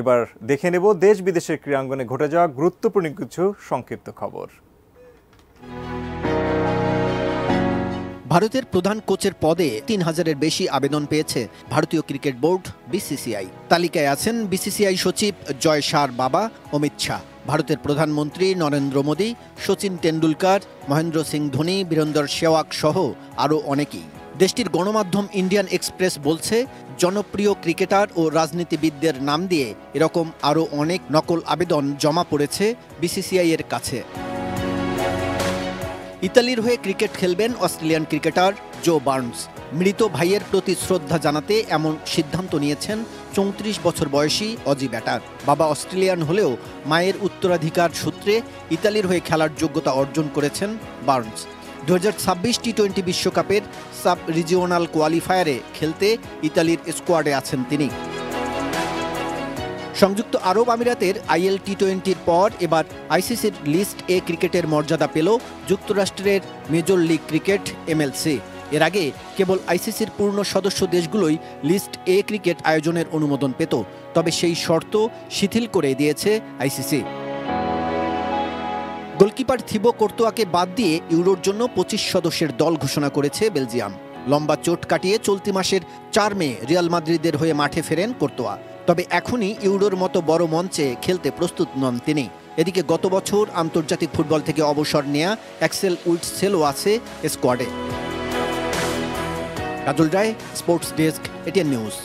এবার দেখে নেব দেশ বিদেশের ক্রীড়াঙ্গনে ঘটে যাওয়া গুরুত্বপূর্ণ কিছু সংক্ষিপ্ত খবর। ভারতের প্রধান কোচের পদে ৩,০০০-এর বেশি আবেদন পেয়েছে ভারতীয় ক্রিকেট বোর্ড বিসিসিআই। তালিকায় আছেন বিসিসিআই সচিব জয় শাহর বাবা অমিত শাহ, ভারতের প্রধানমন্ত্রী নরেন্দ্র মোদী, সচিন তেন্ডুলকর, মহেন্দ্র সিং ধোনি, বীরেন্দর সেহওয়াগ সহ আরও অনেকেই। দেশটির গণমাধ্যম ইন্ডিয়ান এক্সপ্রেস বলছে, জনপ্রিয় ক্রিকেটার ও রাজনীতিবিদদের নাম দিয়ে এরকম আরও অনেক নকল আবেদন জমা পড়েছে বিসিসিআই এর কাছে। ইতালির হয়ে ক্রিকেট খেলবেন অস্ট্রেলিয়ান ক্রিকেটার জো বার্নস। মৃত ভাইয়ের প্রতি শ্রদ্ধা জানাতে এমন সিদ্ধান্ত নিয়েছেন ৩৪ বছর বয়সী অজি ব্যাটার। বাবা অস্ট্রেলিয়ান হলেও মায়ের উত্তরাধিকার সূত্রে ইতালির হয়ে খেলার যোগ্যতা অর্জন করেছেন বার্নস। 2026 টি-20 বিশ্বকাপের সাব রিজিওনাল কোয়ালিফায়ারে খেলতে ইতালির স্কোয়াডে আছেন তিনি। সংযুক্ত আরব আমিরাতের আইএল টি-20-র পর এবার আইসিসির লিস্ট এ ক্রিকেটের মর্যাদা পেল যুক্তরাষ্ট্রের মেজর লিগ ক্রিকেট এমএলসি। এর আগে কেবল আইসিসির পূর্ণ সদস্য দেশগুলোই লিস্ট এ ক্রিকেট আয়োজনের অনুমোদন পেত, তবে সেই শর্ত শিথিল করে দিয়েছে আইসিসি। গোলকিপার থিবো কোর্তোয়াকে বাদ দিয়ে ইউরোর জন্য 25 সদস্যের দল ঘোষণা করেছে বেলজিয়াম। লম্বা চোট কাটিয়ে চলতি মাসের 4 মে রিয়াল মাদ্রিদের হয়ে মাঠে ফেরেন কোর্তোয়া, তবে এখনই ইউরোর মতো বড় মঞ্চে খেলতে প্রস্তুত নন তিনি। এদিকে গত বছর আন্তর্জাতিক ফুটবল থেকে অবসর নেয়া অ্যাক্সেল উইটসেলও আছে স্কোয়াডে। কাজল রায়, স্পোর্টস ডেস্ক, এটিএন নিউজ।